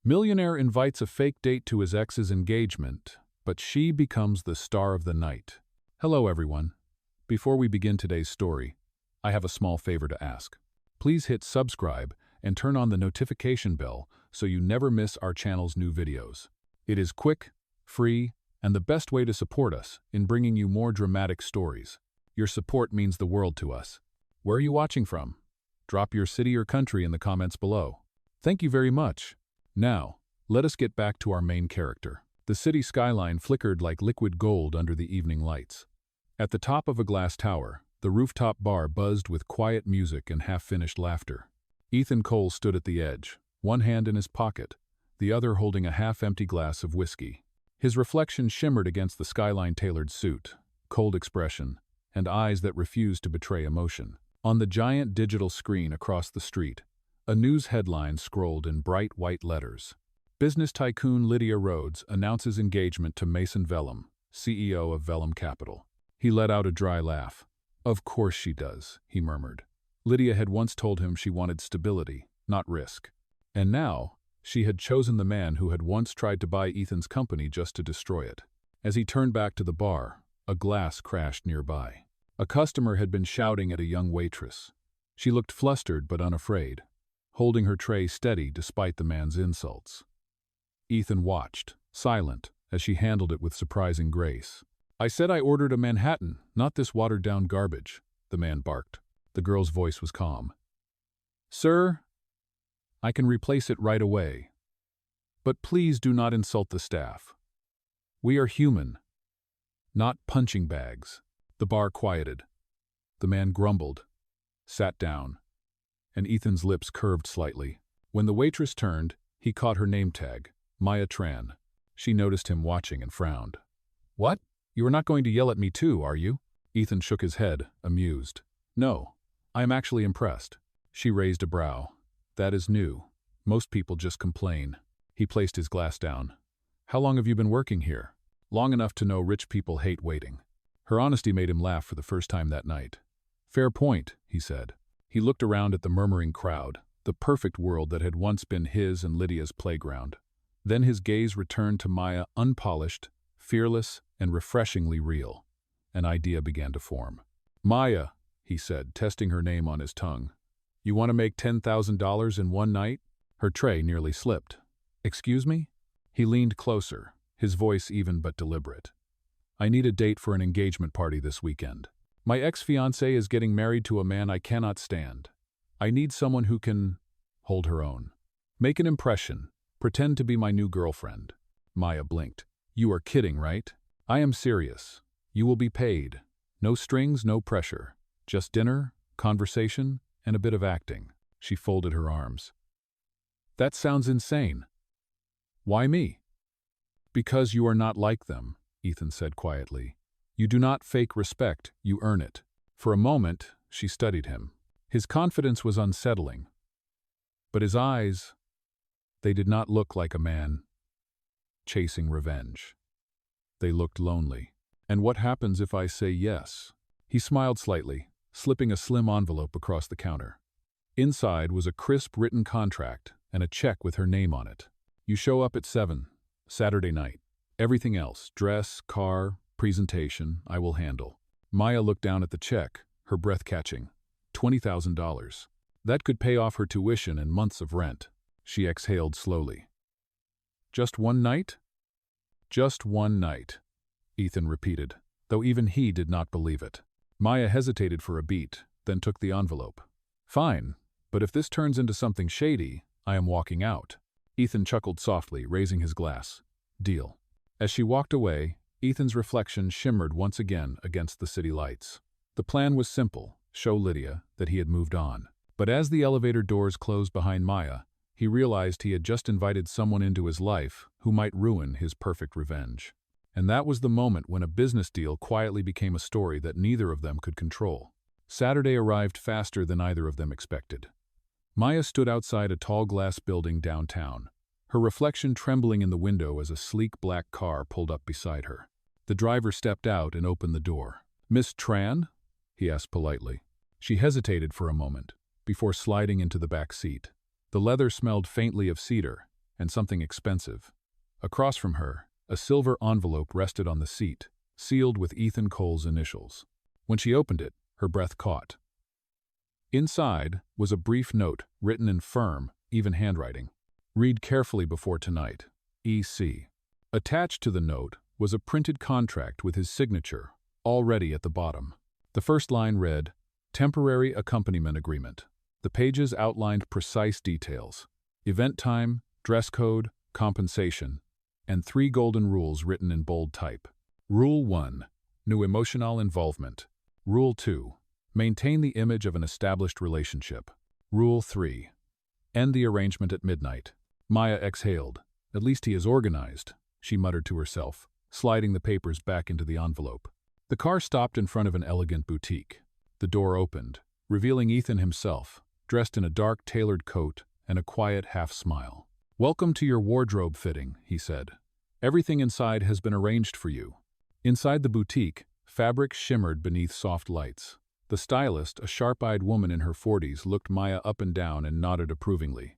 Millionaire invites a fake date to his ex's engagement, but she becomes the star of the night. Hello everyone. Before we begin today's story, I have a small favor to ask. Please hit subscribe and turn on the notification bell so you never miss our channel's new videos. It is quick, free, and the best way to support us in bringing you more dramatic stories. Your support means the world to us. Where are you watching from? Drop your city or country in the comments below. Thank you very much. Now, let us get back to our main character. The city skyline flickered like liquid gold under the evening lights. At the top of a glass tower, the rooftop bar buzzed with quiet music and half-finished laughter. Ethan Cole stood at the edge, one hand in his pocket, the other holding a half-empty glass of whiskey. His reflection shimmered against the skyline-tailored suit, cold expression, and eyes that refused to betray emotion. On the giant digital screen across the street, a news headline scrolled in bright white letters. Business tycoon Lydia Rhodes announces engagement to Mason Vellum, CEO of Vellum Capital. He let out a dry laugh. Of course she does, he murmured. Lydia had once told him she wanted stability, not risk. And now, she had chosen the man who had once tried to buy Ethan's company just to destroy it. As he turned back to the bar, a glass crashed nearby. A customer had been shouting at a young waitress. She looked flustered but unafraid, holding her tray steady despite the man's insults. Ethan watched, silent, as she handled it with surprising grace. "I said I ordered a Manhattan, not this watered-down garbage," the man barked. The girl's voice was calm. "Sir, I can replace it right away. But please do not insult the staff. We are human, not punching bags." The bar quieted. The man grumbled, sat down, and Ethan's lips curved slightly. When the waitress turned, he caught her name tag, Maya Tran. She noticed him watching and frowned. "What? You are not going to yell at me too, are you?" Ethan shook his head, amused. "No, I am actually impressed." She raised a brow. "That is new. Most people just complain." He placed his glass down. "How long have you been working here?" "Long enough to know rich people hate waiting." Her honesty made him laugh for the first time that night. "Fair point," he said. He looked around at the murmuring crowd, the perfect world that had once been his and Lydia's playground. Then his gaze returned to Maya, unpolished, fearless, and refreshingly real. An idea began to form. "Maya," he said, testing her name on his tongue. "You want to make $10,000 in one night?" Her tray nearly slipped. "Excuse me?" He leaned closer, his voice even but deliberate. "I need a date for an engagement party this weekend. My ex-fiancée is getting married to a man I cannot stand. I need someone who can hold her own. Make an impression. Pretend to be my new girlfriend." Maya blinked. "You are kidding, right?" "I am serious. You will be paid. No strings, no pressure. Just dinner, conversation, and a bit of acting." She folded her arms. "That sounds insane." "Why me?" "Because you are not like them," Ethan said quietly. "You do not fake respect, you earn it." For a moment, she studied him. His confidence was unsettling. But his eyes, they did not look like a man chasing revenge. They looked lonely. "And what happens if I say yes?" He smiled slightly, slipping a slim envelope across the counter. Inside was a crisp written contract and a check with her name on it. "You show up at 7, Saturday night. Everything else, dress, car, presentation, I will handle." Maya looked down at the check, her breath catching. $20,000. That could pay off her tuition and months of rent. She exhaled slowly. "Just one night?" "Just one night," Ethan repeated, though even he did not believe it. Maya hesitated for a beat, then took the envelope. "Fine, but if this turns into something shady, I am walking out." Ethan chuckled softly, raising his glass. "Deal." As she walked away, Ethan's reflection shimmered once again against the city lights. The plan was simple, show Lydia that he had moved on. But as the elevator doors closed behind Maya, he realized he had just invited someone into his life who might ruin his perfect revenge. And that was the moment when a business deal quietly became a story that neither of them could control. Saturday arrived faster than either of them expected. Maya stood outside a tall glass building downtown, her reflection trembling in the window as a sleek black car pulled up beside her. The driver stepped out and opened the door. "Miss Tran?" he asked politely. She hesitated for a moment, before sliding into the back seat. The leather smelled faintly of cedar, and something expensive. Across from her, a silver envelope rested on the seat, sealed with Ethan Cole's initials. When she opened it, her breath caught. Inside was a brief note written in firm, even handwriting. "Read carefully before tonight. E.C." Attached to the note was a printed contract with his signature, already at the bottom. The first line read, "Temporary Accompaniment Agreement." The pages outlined precise details: event time, dress code, compensation, and 3 golden rules written in bold type. Rule 1. No emotional involvement. Rule 2. Maintain the image of an established relationship. Rule 3. End the arrangement at midnight. Maya exhaled. "At least he is organized," she muttered to herself, sliding the papers back into the envelope. The car stopped in front of an elegant boutique. The door opened, revealing Ethan himself, dressed in a dark tailored coat and a quiet half-smile. "Welcome to your wardrobe fitting," he said. "Everything inside has been arranged for you." Inside the boutique, fabric shimmered beneath soft lights. The stylist, a sharp-eyed woman in her 40s, looked Maya up and down and nodded approvingly.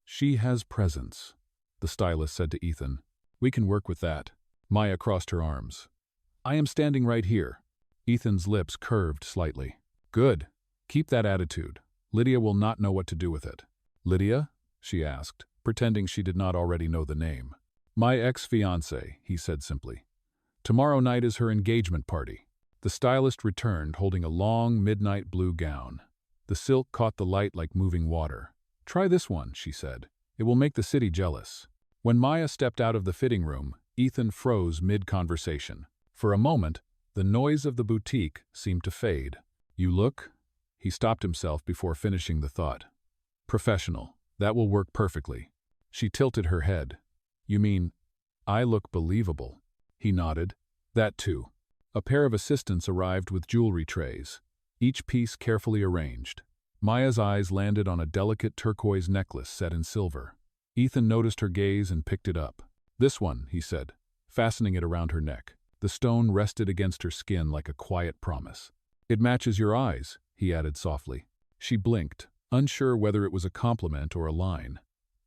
"She has presence," the stylist said to Ethan. "We can work with that." Maya crossed her arms. "I am standing right here." Ethan's lips curved slightly. "Good. Keep that attitude. Lydia will not know what to do with it." "Lydia?" she asked, pretending she did not already know the name. "My ex-fiancée," he said simply. "Tomorrow night is her engagement party." The stylist returned, holding a long, midnight blue gown. The silk caught the light like moving water. "Try this one," she said. "It will make the city jealous." When Maya stepped out of the fitting room, Ethan froze mid-conversation. For a moment, the noise of the boutique seemed to fade. "You look—" He stopped himself before finishing the thought. "Professional. That will work perfectly." She tilted her head. "You mean, I look believable?" He nodded. "That too." A pair of assistants arrived with jewelry trays, each piece carefully arranged. Maya's eyes landed on a delicate turquoise necklace set in silver. Ethan noticed her gaze and picked it up. "This one," he said, fastening it around her neck. The stone rested against her skin like a quiet promise. "It matches your eyes," he added softly. She blinked, unsure whether it was a compliment or a line.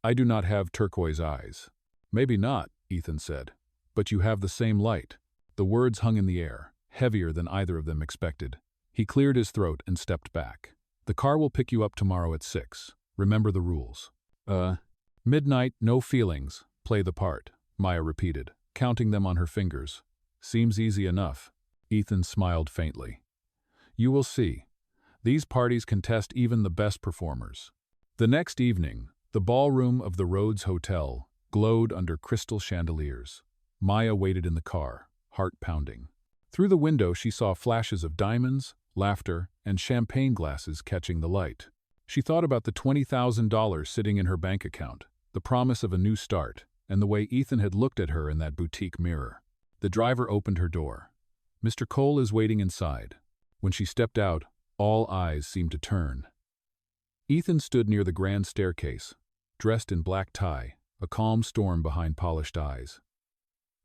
"I do not have turquoise eyes." "Maybe not," Ethan said, "but you have the same light." The words hung in the air, heavier than either of them expected. He cleared his throat and stepped back. "The car will pick you up tomorrow at 6. Remember the rules." Midnight, no feelings, play the part," Maya repeated, counting them on her fingers. "Seems easy enough." Ethan smiled faintly. "You will see. These parties can test even the best performers." The next evening, the ballroom of the Rhodes Hotel glowed under crystal chandeliers. Maya waited in the car, heart pounding. Through the window she saw flashes of diamonds, laughter, and champagne glasses catching the light. She thought about the $20,000 sitting in her bank account, the promise of a new start, and the way Ethan had looked at her in that boutique mirror. The driver opened her door. "Mr. Cole is waiting inside." When she stepped out, all eyes seemed to turn. Ethan stood near the grand staircase, dressed in black tie, a calm storm behind polished eyes.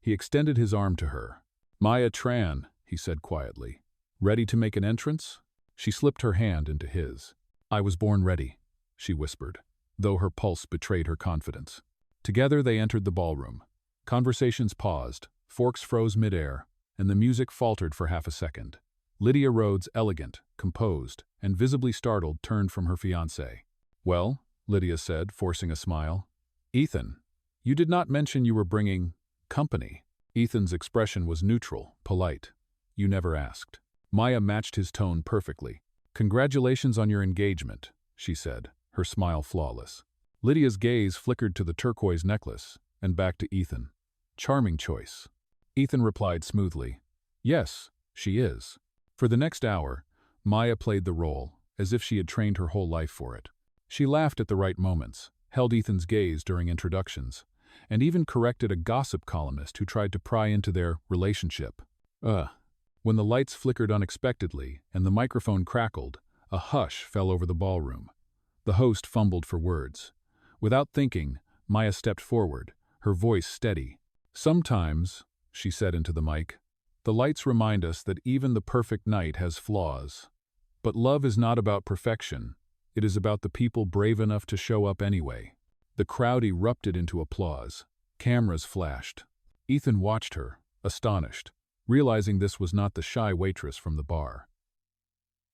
He extended his arm to her. "Maya Tran," he said quietly. "Ready to make an entrance?" She slipped her hand into his. "I was born ready," she whispered, though her pulse betrayed her confidence. Together they entered the ballroom. Conversations paused, forks froze midair, and the music faltered for half a second. Lydia Rhodes, elegant, composed, and visibly startled, turned from her fiancé. "Well," Lydia said, forcing a smile. "Ethan, you did not mention you were bringing company." Ethan's expression was neutral, polite. "You never asked." Maya matched his tone perfectly. "Congratulations on your engagement," she said, her smile flawless. Lydia's gaze flickered to the turquoise necklace, and back to Ethan. "Charming choice." Ethan replied smoothly, "Yes, she is." For the next hour, Maya played the role, as if she had trained her whole life for it. She laughed at the right moments, held Ethan's gaze during introductions, and even corrected a gossip columnist who tried to pry into their relationship. When the lights flickered unexpectedly and the microphone crackled, a hush fell over the ballroom. The host fumbled for words. Without thinking, Maya stepped forward, her voice steady. "Sometimes," she said into the mic, "the lights remind us that even the perfect night has flaws. But love is not about perfection. It is about the people brave enough to show up anyway." The crowd erupted into applause. Cameras flashed. Ethan watched her, astonished, realizing this was not the shy waitress from the bar.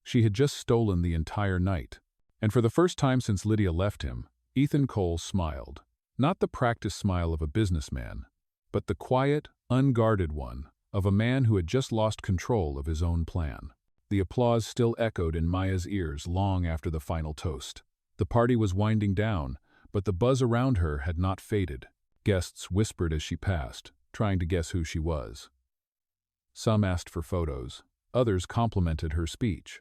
She had just stolen the entire night. And for the first time since Lydia left him, Ethan Cole smiled. Not the practiced smile of a businessman, but the quiet, unguarded one of a man who had just lost control of his own plan. The applause still echoed in Maya's ears long after the final toast. The party was winding down, but the buzz around her had not faded. Guests whispered as she passed, trying to guess who she was. Some asked for photos, others complimented her speech.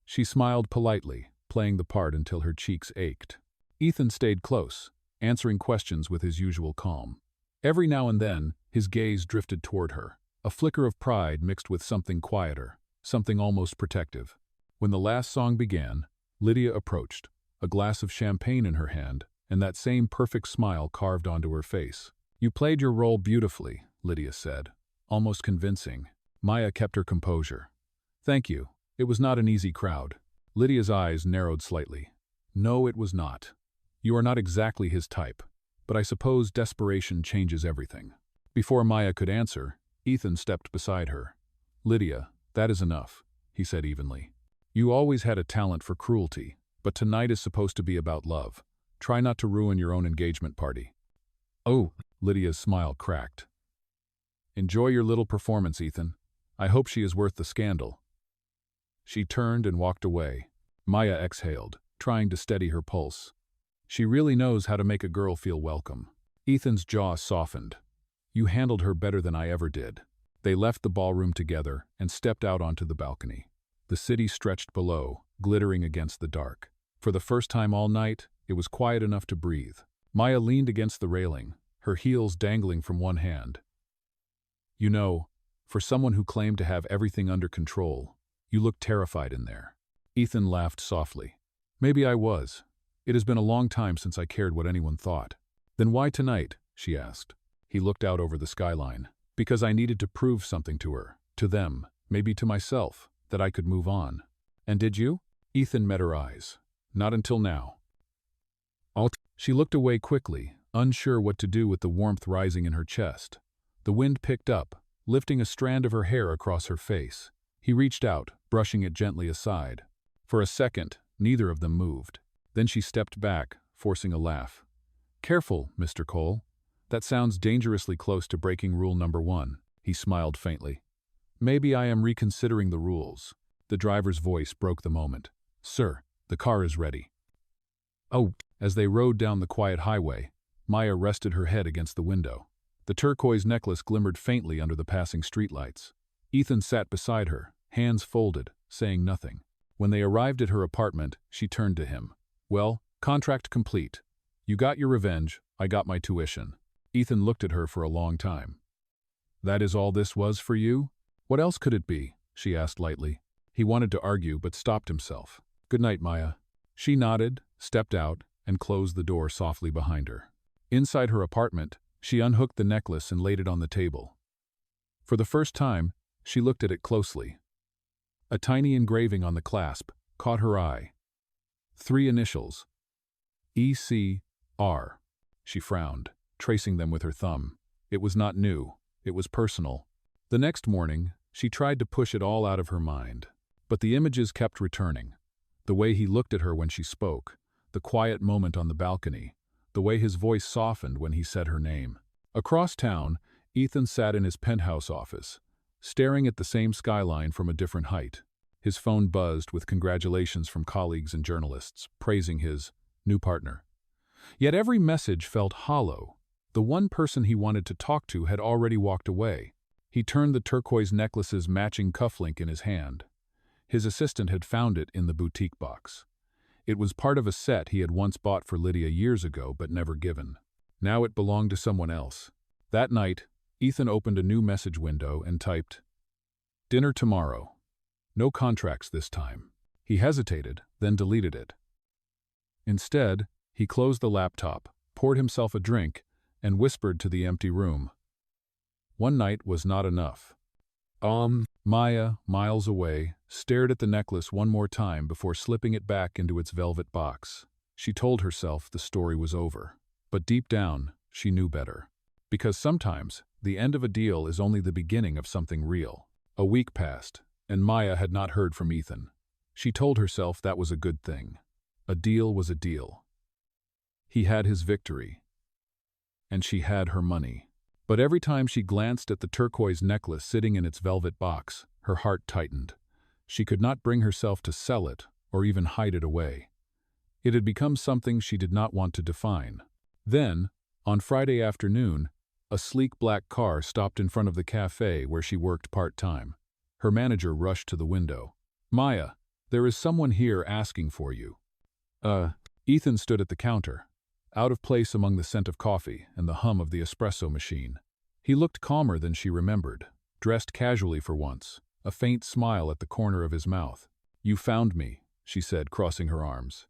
She smiled politely, playing the part until her cheeks ached. Ethan stayed close, answering questions with his usual calm. Every now and then, his gaze drifted toward her, a flicker of pride mixed with something quieter, something almost protective. When the last song began, Lydia approached, a glass of champagne in her hand, and that same perfect smile carved onto her face. "You played your role beautifully," Lydia said, almost convincing. Maya kept her composure. "Thank you. It was not an easy crowd." Lydia's eyes narrowed slightly. "No, it was not. You are not exactly his type, but I suppose desperation changes everything." Before Maya could answer, Ethan stepped beside her. "Lydia, that is enough," he said evenly. "You always had a talent for cruelty, but tonight is supposed to be about love. Try not to ruin your own engagement party." "Oh," Lydia's smile cracked. "Enjoy your little performance, Ethan. I hope she is worth the scandal." She turned and walked away. Maya exhaled, trying to steady her pulse. She really knows how to make a girl feel welcome. Ethan's jaw softened. "You handled her better than I ever did." They left the ballroom together and stepped out onto the balcony. The city stretched below, glittering against the dark. For the first time all night, it was quiet enough to breathe. Maya leaned against the railing, her heels dangling from one hand. "You know, for someone who claimed to have everything under control, you look terrified in there." Ethan laughed softly. "Maybe I was. It has been a long time since I cared what anyone thought." "Then why tonight?" she asked. He looked out over the skyline. "Because I needed to prove something to her, to them, maybe to myself, that I could move on." "And did you?" Ethan met her eyes. "Not until now." She looked away quickly, unsure what to do with the warmth rising in her chest. The wind picked up, lifting a strand of her hair across her face. He reached out, brushing it gently aside. For a second, neither of them moved. Then she stepped back, forcing a laugh. "Careful, Mr. Cole. That sounds dangerously close to breaking rule number 1. He smiled faintly. "Maybe I am reconsidering the rules." The driver's voice broke the moment. "Sir, the car is ready." "Oh." As they rode down the quiet highway, Maya rested her head against the window. The turquoise necklace glimmered faintly under the passing streetlights. Ethan sat beside her, hands folded, saying nothing. When they arrived at her apartment, she turned to him. "Well, contract complete. You got your revenge, I got my tuition." Ethan looked at her for a long time. "That is all this was for you?" "What else could it be?" she asked lightly. He wanted to argue but stopped himself. "Good night, Maya." She nodded, stepped out, and closed the door softly behind her. Inside her apartment, she unhooked the necklace and laid it on the table. For the first time, she looked at it closely. A tiny engraving on the clasp caught her eye. 3 initials. E.C.R. She frowned, tracing them with her thumb. It was not new. It was personal. The next morning, she tried to push it all out of her mind. But the images kept returning. The way he looked at her when she spoke, the quiet moment on the balcony, the way his voice softened when he said her name. Across town, Ethan sat in his penthouse office, staring at the same skyline from a different height. His phone buzzed with congratulations from colleagues and journalists, praising his new partner. Yet every message felt hollow. The one person he wanted to talk to had already walked away. He turned the turquoise necklace's matching cufflink in his hand. His assistant had found it in the boutique box. It was part of a set he had once bought for Lydia years ago but never given. Now it belonged to someone else. That night, Ethan opened a new message window and typed, "Dinner tomorrow. No contracts this time." He hesitated, then deleted it. Instead, he closed the laptop, poured himself a drink, and whispered to the empty room. One night was not enough. Maya, miles away, stared at the necklace one more time before slipping it back into its velvet box. She told herself the story was over. But deep down, she knew better. Because sometimes, the end of a deal is only the beginning of something real. A week passed, and Maya had not heard from Ethan. She told herself that was a good thing. A deal was a deal. He had his victory. And she had her money. But every time she glanced at the turquoise necklace sitting in its velvet box, her heart tightened. She could not bring herself to sell it or even hide it away. It had become something she did not want to define. Then, on Friday afternoon, a sleek black car stopped in front of the cafe where she worked part-time. Her manager rushed to the window. "Maya, there is someone here asking for you." Ethan stood at the counter, out of place among the scent of coffee and the hum of the espresso machine. He looked calmer than she remembered, dressed casually for once, a faint smile at the corner of his mouth. "You found me," she said, crossing her arms.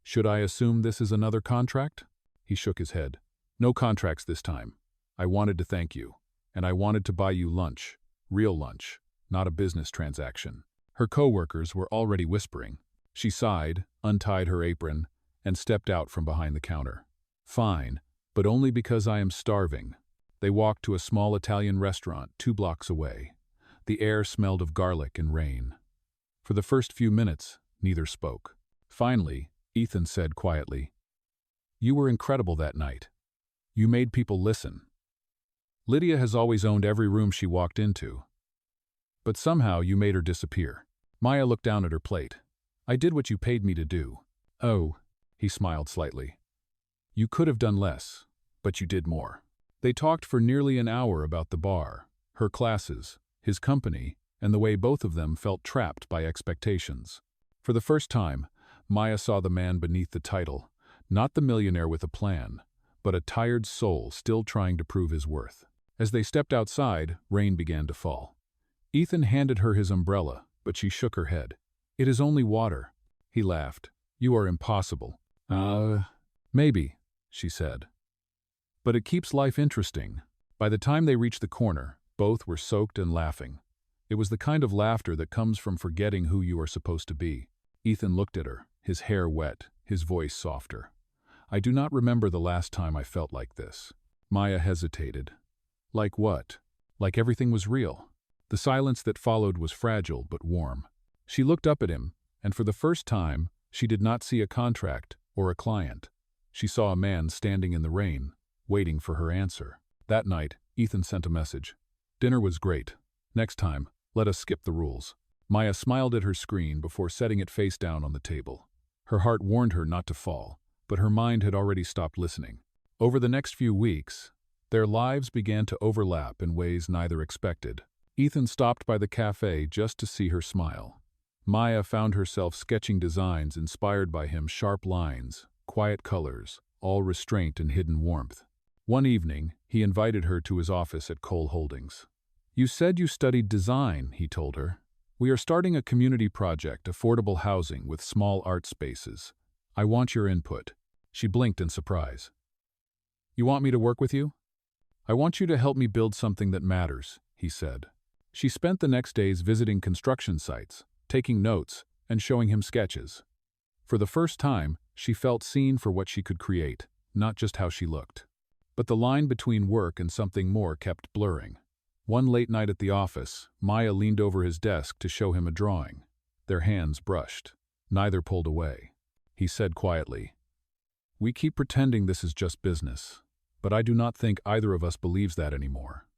"Should I assume this is another contract?" He shook his head. "No contracts this time. I wanted to thank you, and I wanted to buy you lunch, real lunch, not a business transaction." Her coworkers were already whispering. She sighed, untied her apron, and stepped out from behind the counter. "Fine, but only because I am starving." They walked to a small Italian restaurant 2 blocks away. The air smelled of garlic and rain. For the first few minutes, neither spoke. Finally, Ethan said quietly, "You were incredible that night. You made people listen. Lydia has always owned every room she walked into. But somehow you made her disappear." Maya looked down at her plate. "I did what you paid me to do." "Oh," he smiled slightly. "You could have done less, but you did more." They talked for nearly an hour about the bar, her classes, his company, and the way both of them felt trapped by expectations. For the first time, Maya saw the man beneath the title, not the millionaire with a plan, but a tired soul still trying to prove his worth. As they stepped outside, rain began to fall. Ethan handed her his umbrella, but she shook her head. "It is only water." He laughed. "You are impossible." Maybe," she said. "But it keeps life interesting." By the time they reached the corner, both were soaked and laughing. It was the kind of laughter that comes from forgetting who you are supposed to be. Ethan looked at her, his hair wet, his voice softer. "I do not remember the last time I felt like this." Maya hesitated. Like what? Like everything was real. The silence that followed was fragile but warm. She looked up at him, and for the first time, she did not see a contract or a client. She saw a man standing in the rain, waiting for her answer. That night, Ethan sent a message. "Dinner was great. Next time, let us skip the rules." Maya smiled at her screen before setting it face down on the table. Her heart warned her not to fall, but her mind had already stopped listening. Over the next few weeks, their lives began to overlap in ways neither expected. Ethan stopped by the cafe just to see her smile. Maya found herself sketching designs inspired by him, sharp lines, quiet colors, all restraint and hidden warmth. One evening, he invited her to his office at Cole Holdings. "You said you studied design," he told her. "We are starting a community project, affordable housing with small art spaces. I want your input." She blinked in surprise. "You want me to work with you?" "I want you to help me build something that matters," he said. She spent the next days visiting construction sites, taking notes, and showing him sketches. For the first time, she felt seen for what she could create, not just how she looked. But the line between work and something more kept blurring. One late night at the office, Maya leaned over his desk to show him a drawing. Their hands brushed. Neither pulled away. He said quietly, "We keep pretending this is just business, but I do not think either of us believes that anymore."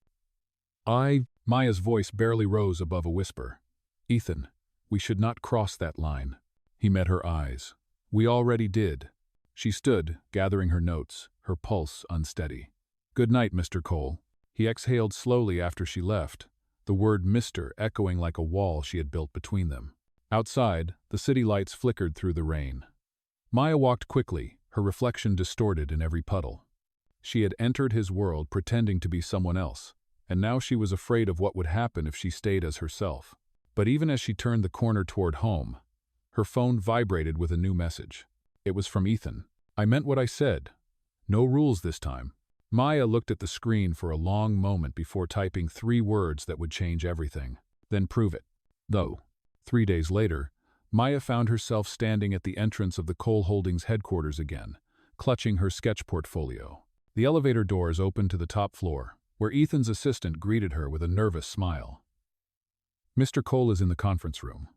Maya's voice barely rose above a whisper. "Ethan, we should not cross that line." He met her eyes. "We already did." She stood, gathering her notes, her pulse unsteady. "Good night, Mr. Cole." He exhaled slowly after she left, the word Mr. echoing like a wall she had built between them. Outside, the city lights flickered through the rain. Maya walked quickly, her reflection distorted in every puddle. She had entered his world pretending to be someone else, and now she was afraid of what would happen if she stayed as herself. But even as she turned the corner toward home, her phone vibrated with a new message. It was from Ethan. "I meant what I said. No rules this time." Maya looked at the screen for a long moment before typing 3 words that would change everything. "Then prove it." Though, 3 days later, Maya found herself standing at the entrance of the Cole Holdings headquarters again, clutching her sketch portfolio. The elevator doors opened to the top floor, where Ethan's assistant greeted her with a nervous smile. "Mr. Cole is in the conference room.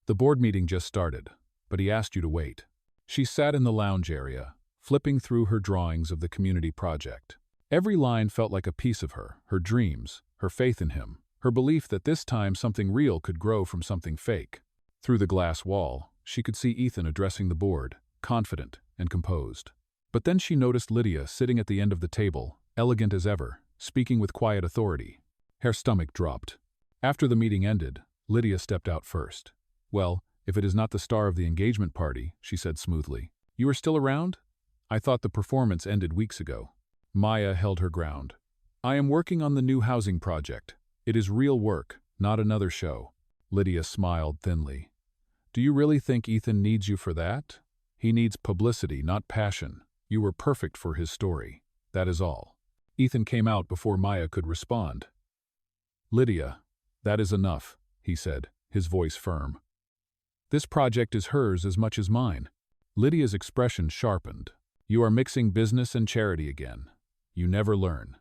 The board meeting just started, but he asked you to wait." She sat in the lounge area, flipping through her drawings of the community project. Every line felt like a piece of her dreams, her faith in him, her belief that this time something real could grow from something fake. Through the glass wall, she could see Ethan addressing the board, confident and composed. But then she noticed Lydia sitting at the end of the table, elegant as ever, speaking with quiet authority. Her stomach dropped. After the meeting ended, Lydia stepped out first. "Well, if it is not the star of the engagement party," she said smoothly. "You are still around? I thought the performance ended weeks ago." Maya held her ground. "I am working on the new housing project. It is real work, not another show." Lydia smiled thinly. "Do you really think Ethan needs you for that? He needs publicity, not passion. You were perfect for his story. That is all." Ethan came out before Maya could respond. "Lydia, that is enough," he said, his voice firm. "This project is hers as much as mine." Lydia's expression sharpened. "You are mixing business and charity again. You never learn."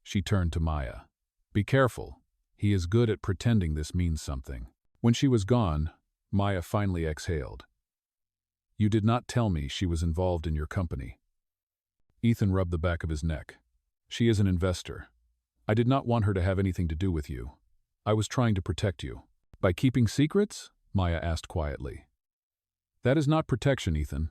She turned to Maya. "Be careful. He is good at pretending this means something." When she was gone, Maya finally exhaled. "You did not tell me she was involved in your company." Ethan rubbed the back of his neck. "She is an investor. I did not want her to have anything to do with you. I was trying to protect you." "By keeping secrets?" Maya asked quietly. "That is not protection, Ethan.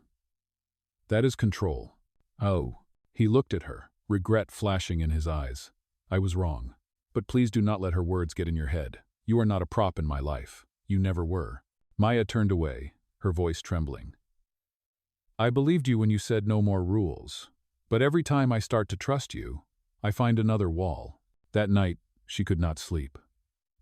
That is control." "Oh." He looked at her, regret flashing in his eyes. "I was wrong. But please do not let her words get in your head. You are not a prop in my life. You never were." Maya turned away, her voice trembling. "I believed you when you said no more rules. But every time I start to trust you, I find another wall." That night, she could not sleep.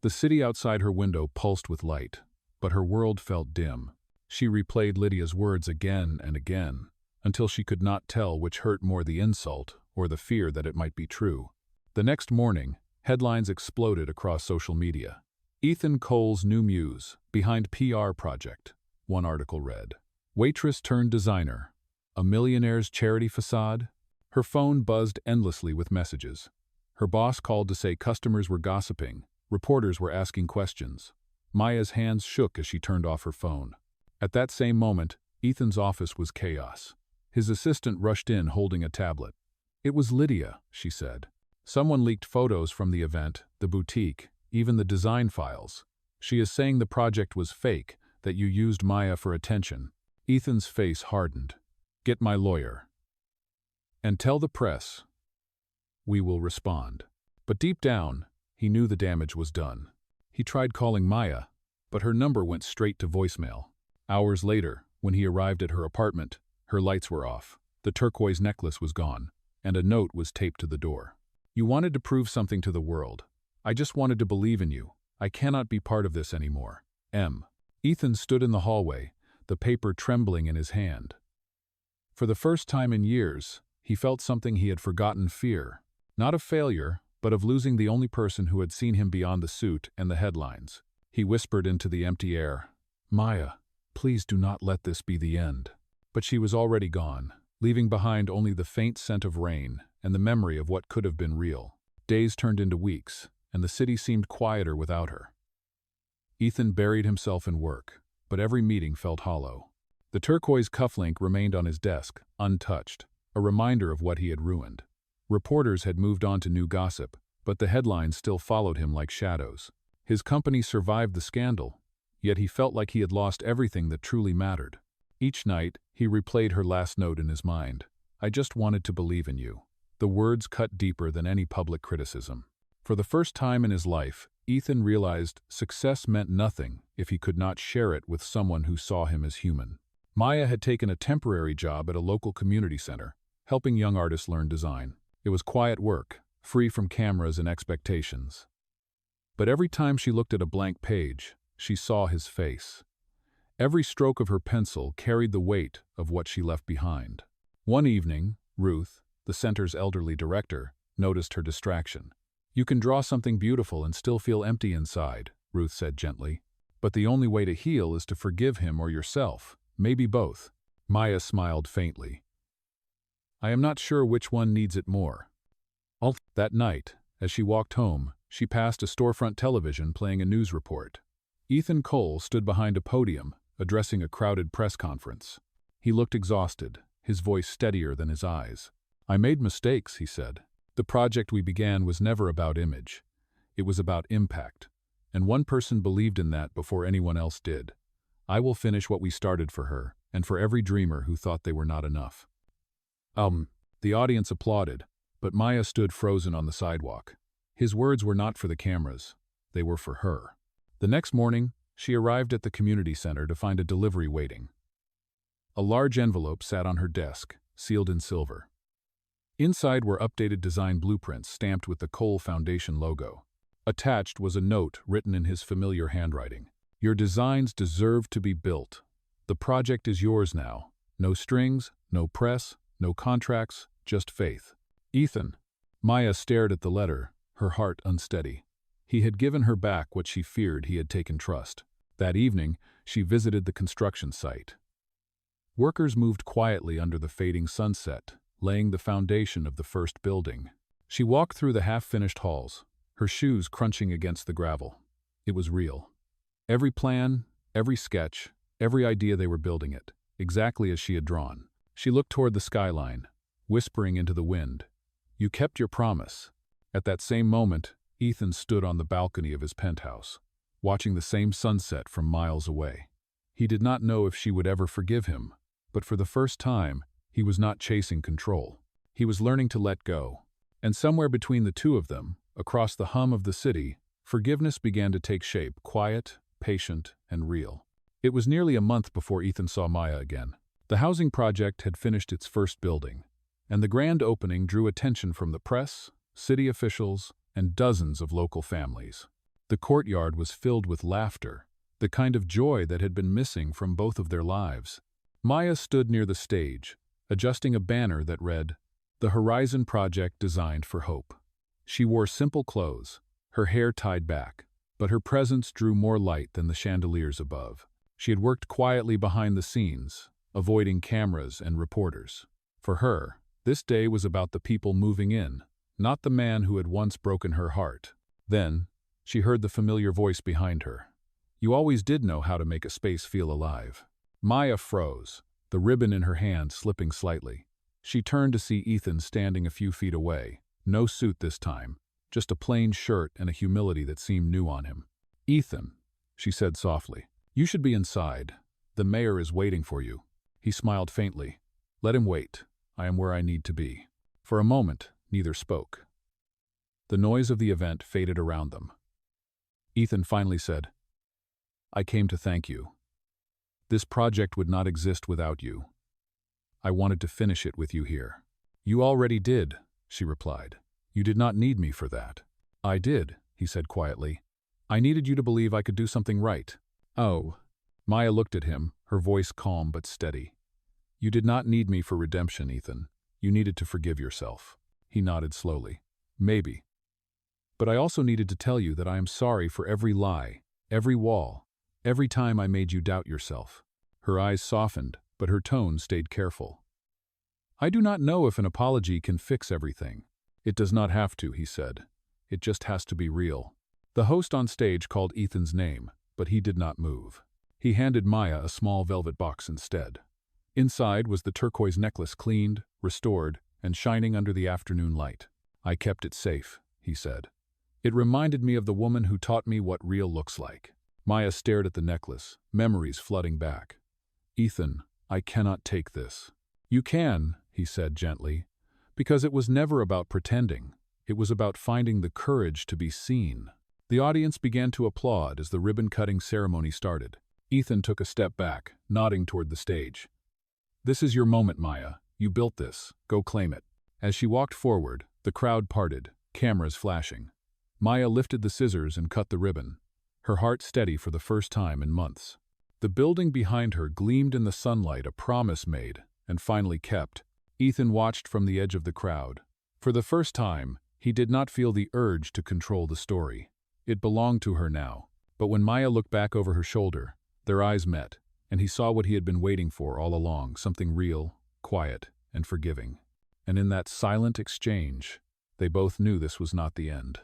The city outside her window pulsed with light, but her world felt dim. She replayed Lydia's words again and again, until she could not tell which hurt more, the insult or the fear that it might be true. The next morning, headlines exploded across social media. "Ethan Cole's new muse, behind PR project," one article read. "Waitress turned designer, a millionaire's charity facade." Her phone buzzed endlessly with messages. Her boss called to say customers were gossiping, reporters were asking questions. Maya's hands shook as she turned off her phone. At that same moment, Ethan's office was chaos. His assistant rushed in holding a tablet. "It was Lydia," she said. "Someone leaked photos from the event, the boutique, even the design files. She is saying the project was fake, that you used Maya for attention." Ethan's face hardened. "Get my lawyer. And tell the press. We will respond." But deep down, he knew the damage was done. He tried calling Maya, but her number went straight to voicemail. Hours later, when he arrived at her apartment, her lights were off, the turquoise necklace was gone, and a note was taped to the door. "You wanted to prove something to the world. I just wanted to believe in you. I cannot be part of this anymore. M." Ethan stood in the hallway, the paper trembling in his hand. For the first time in years, he felt something he had forgotten: fear. Not of failure, but of losing the only person who had seen him beyond the suit and the headlines. He whispered into the empty air, "Maya, please do not let this be the end." But she was already gone, leaving behind only the faint scent of rain and the memory of what could have been real. Days turned into weeks, and the city seemed quieter without her. Ethan buried himself in work, but every meeting felt hollow. The turquoise cufflink remained on his desk, untouched, a reminder of what he had ruined. Reporters had moved on to new gossip, but the headlines still followed him like shadows. His company survived the scandal, yet he felt like he had lost everything that truly mattered. Each night, he replayed her last note in his mind. "I just wanted to believe in you." The words cut deeper than any public criticism. For the first time in his life, Ethan realized success meant nothing if he could not share it with someone who saw him as human. Maya had taken a temporary job at a local community center, helping young artists learn design. It was quiet work, free from cameras and expectations. But every time she looked at a blank page, she saw his face. Every stroke of her pencil carried the weight of what she left behind. One evening, Ruth, the center's elderly director, noticed her distraction. "You can draw something beautiful and still feel empty inside," Ruth said gently. But the only way to heal is to forgive him or yourself, maybe both. Maya smiled faintly. I am not sure which one needs it more. That night, as she walked home, she passed a storefront television playing a news report. Ethan Cole stood behind a podium, addressing a crowded press conference. He looked exhausted, his voice steadier than his eyes. I made mistakes, he said. The project we began was never about image. It was about impact. And one person believed in that before anyone else did. I will finish what we started for her, and for every dreamer who thought they were not enough. The audience applauded, but Maya stood frozen on the sidewalk. His words were not for the cameras. They were for her. The next morning, she arrived at the community center to find a delivery waiting. A large envelope sat on her desk, sealed in silver. Inside were updated design blueprints stamped with the Cole Foundation logo. Attached was a note written in his familiar handwriting. Your designs deserve to be built. The project is yours now. No strings, no press, no contracts, just faith. Ethan. Maya stared at the letter, her heart unsteady. He had given her back what she feared he had taken trust. That evening, she visited the construction site. Workers moved quietly under the fading sunset, laying the foundation of the first building. She walked through the half-finished halls, her shoes crunching against the gravel. It was real. Every plan, every sketch, every idea they were building it, exactly as she had drawn. She looked toward the skyline, whispering into the wind, You kept your promise. At that same moment, Ethan stood on the balcony of his penthouse, watching the same sunset from miles away. He did not know if she would ever forgive him, but for the first time, he was not chasing control. He was learning to let go. And somewhere between the two of them, across the hum of the city, forgiveness began to take shape, quiet, patient, and real. It was nearly a month before Ethan saw Maya again. The housing project had finished its first building, and the grand opening drew attention from the press, city officials, and dozens of local families. The courtyard was filled with laughter, the kind of joy that had been missing from both of their lives. Maya stood near the stage, adjusting a banner that read, The Horizon Project Designed for Hope. She wore simple clothes, her hair tied back, but her presence drew more light than the chandeliers above. She had worked quietly behind the scenes, avoiding cameras and reporters. For her, this day was about the people moving in, not the man who had once broken her heart. Then, she heard the familiar voice behind her. You always did know how to make a space feel alive. Maya froze, the ribbon in her hand slipping slightly. She turned to see Ethan standing a few feet away. No suit this time, just a plain shirt and a humility that seemed new on him. Ethan, she said softly, you should be inside. The mayor is waiting for you. He smiled faintly. Let him wait. I am where I need to be. For a moment, neither spoke. The noise of the event faded around them. Ethan finally said, I came to thank you. This project would not exist without you. I wanted to finish it with you here. You already did, she replied. You did not need me for that. I did, he said quietly. I needed you to believe I could do something right. Oh. Maya looked at him, her voice calm but steady. You did not need me for redemption, Ethan. You needed to forgive yourself. He nodded slowly. Maybe. But I also needed to tell you that I am sorry for every lie, every wall, every time I made you doubt yourself. Her eyes softened, but her tone stayed careful. I do not know if an apology can fix everything. It does not have to, he said. It just has to be real. The host on stage called Ethan's name, but he did not move. He handed Maya a small velvet box instead. Inside was the turquoise necklace cleaned, restored, and shining under the afternoon light. I kept it safe, he said. It reminded me of the woman who taught me what real looks like. Maya stared at the necklace, memories flooding back. Ethan, I cannot take this. You can, he said gently, because it was never about pretending. It was about finding the courage to be seen. The audience began to applaud as the ribbon-cutting ceremony started. Ethan took a step back, nodding toward the stage. This is your moment, Maya. You built this. Go claim it. As she walked forward, the crowd parted, cameras flashing. Maya lifted the scissors and cut the ribbon, her heart steady for the first time in months. The building behind her gleamed in the sunlight, a promise made, and finally kept. Ethan watched from the edge of the crowd. For the first time, he did not feel the urge to control the story. It belonged to her now. But when Maya looked back over her shoulder, their eyes met, and he saw what he had been waiting for all along, something real, quiet, and forgiving. And in that silent exchange, they both knew this was not the end.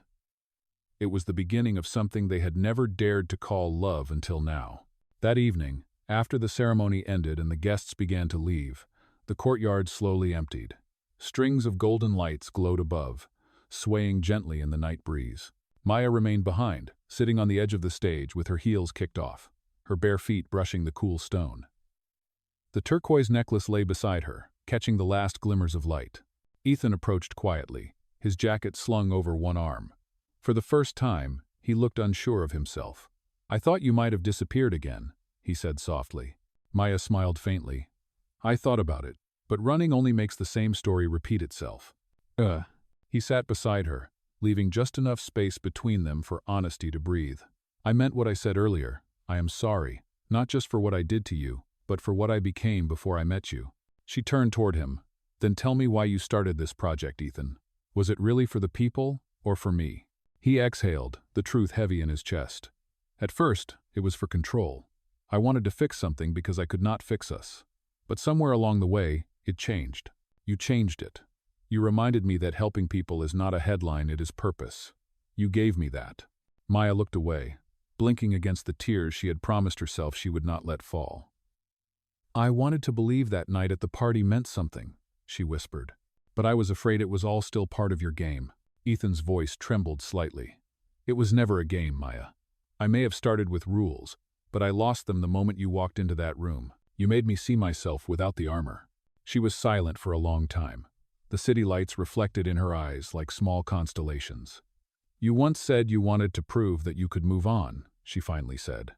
It was the beginning of something they had never dared to call love until now. That evening, after the ceremony ended and the guests began to leave, the courtyard slowly emptied. Strings of golden lights glowed above, swaying gently in the night breeze. Maya remained behind, sitting on the edge of the stage with her heels kicked off, her bare feet brushing the cool stone. The turquoise necklace lay beside her, catching the last glimmers of light. Ethan approached quietly, his jacket slung over one arm. For the first time, he looked unsure of himself. "I thought you might have disappeared again," he said softly. Maya smiled faintly. "I thought about it, but running only makes the same story repeat itself." He sat beside her, leaving just enough space between them for honesty to breathe. "I meant what I said earlier. I am sorry, not just for what I did to you, but for what I became before I met you." She turned toward him. "Then tell me why you started this project, Ethan. Was it really for the people, or for me?" He exhaled, the truth heavy in his chest. "At first, it was for control. I wanted to fix something because I could not fix us. But somewhere along the way, it changed. You changed it. You reminded me that helping people is not a headline, it is purpose. You gave me that." Maya looked away, blinking against the tears she had promised herself she would not let fall. "I wanted to believe that night at the party meant something," she whispered. "But I was afraid it was all still part of your game." Ethan's voice trembled slightly. "It was never a game, Maya. I may have started with rules, but I lost them the moment you walked into that room. You made me see myself without the armor." She was silent for a long time. The city lights reflected in her eyes like small constellations. "You once said you wanted to prove that you could move on," she finally said.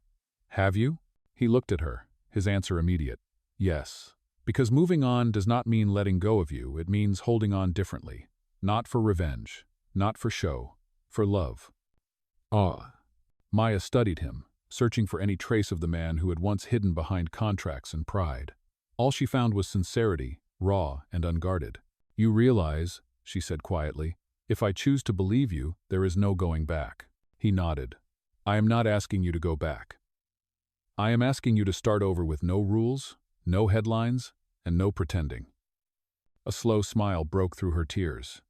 "Have you?" He looked at her, his answer immediate. "Yes. Because moving on does not mean letting go of you, it means holding on differently. Not for revenge, not for show, for love." Maya studied him, searching for any trace of the man who had once hidden behind contracts and pride. All she found was sincerity, raw and unguarded. "You realize," she said quietly, "if I choose to believe you, there is no going back." He nodded. "I am not asking you to go back. I am asking you to start over with no rules, no headlines, and no pretending." A slow smile broke through her tears.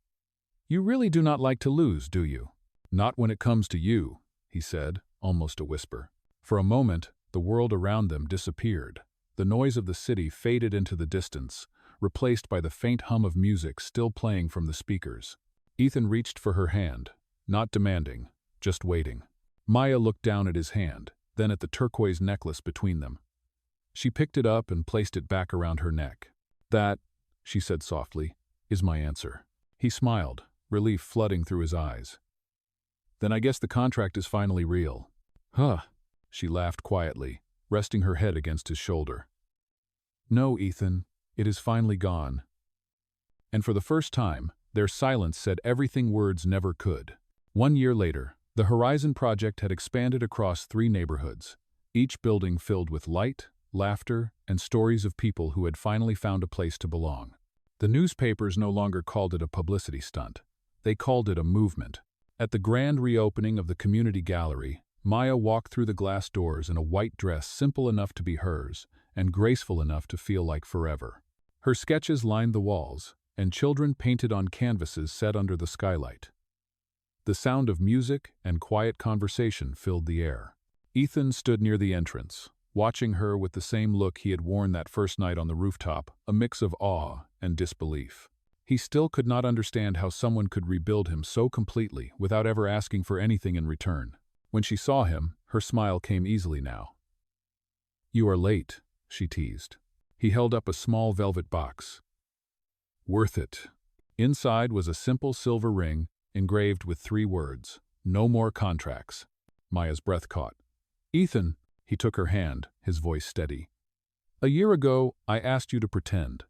"You really do not like to lose, do you?" "Not when it comes to you," he said, almost a whisper. For a moment, the world around them disappeared. The noise of the city faded into the distance, replaced by the faint hum of music still playing from the speakers. Ethan reached for her hand, not demanding, just waiting. Maya looked down at his hand, then at the turquoise necklace between them. She picked it up and placed it back around her neck. "That," she said softly, "is my answer." He smiled, relief flooding through his eyes. "Then I guess the contract is finally real." "Huh," she laughed quietly, resting her head against his shoulder. "No, Ethan, it is finally gone." And for the first time, their silence said everything words never could. 1 year later, the Horizon Project had expanded across 3 neighborhoods, each building filled with light, laughter, and stories of people who had finally found a place to belong. The newspapers no longer called it a publicity stunt. They called it a movement. At the grand reopening of the community gallery, Maya walked through the glass doors in a white dress simple enough to be hers and graceful enough to feel like forever. Her sketches lined the walls, and children painted on canvases set under the skylight. The sound of music and quiet conversation filled the air. Ethan stood near the entrance, watching her with the same look he had worn that first night on the rooftop, a mix of awe and disbelief. He still could not understand how someone could rebuild him so completely without ever asking for anything in return. When she saw him, her smile came easily now. "You are late," she teased. He held up a small velvet box. "Worth it." Inside was a simple silver ring engraved with 3 words, "No more contracts." Maya's breath caught. "Ethan," he took her hand, his voice steady. "A year ago, I asked you to pretend.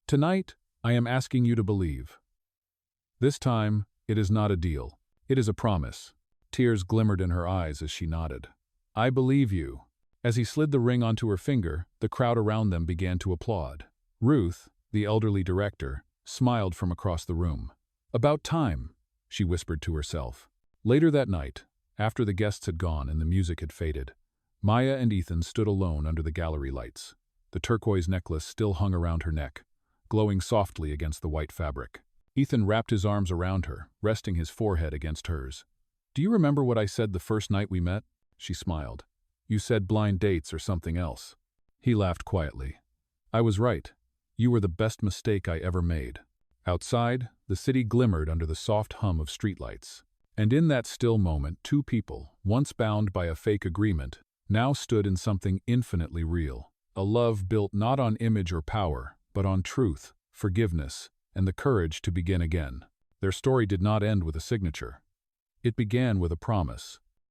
Tonight, I am asking you to believe. This time, it is not a deal. It is a promise." Tears glimmered in her eyes as she nodded. "I believe you." As he slid the ring onto her finger, the crowd around them began to applaud. Ruth, the elderly director, smiled from across the room. "About time," she whispered to herself. Later that night, After the guests had gone and the music had faded, Maya and Ethan stood alone under the gallery lights. The turquoise necklace still hung around her neck, glowing softly against the white fabric. Ethan wrapped his arms around her, resting his forehead against hers. "Do you remember what I said the first night we met?" She smiled. "You said blind dates or something else." He laughed quietly. "I was right. You were the best mistake I ever made." Outside, the city glimmered under the soft hum of streetlights. And in that still moment, two people, once bound by a fake agreement, now stood in something infinitely real. A love built not on image or power, but on truth, forgiveness, and the courage to begin again. Their story did not end with a signature. It began with a promise.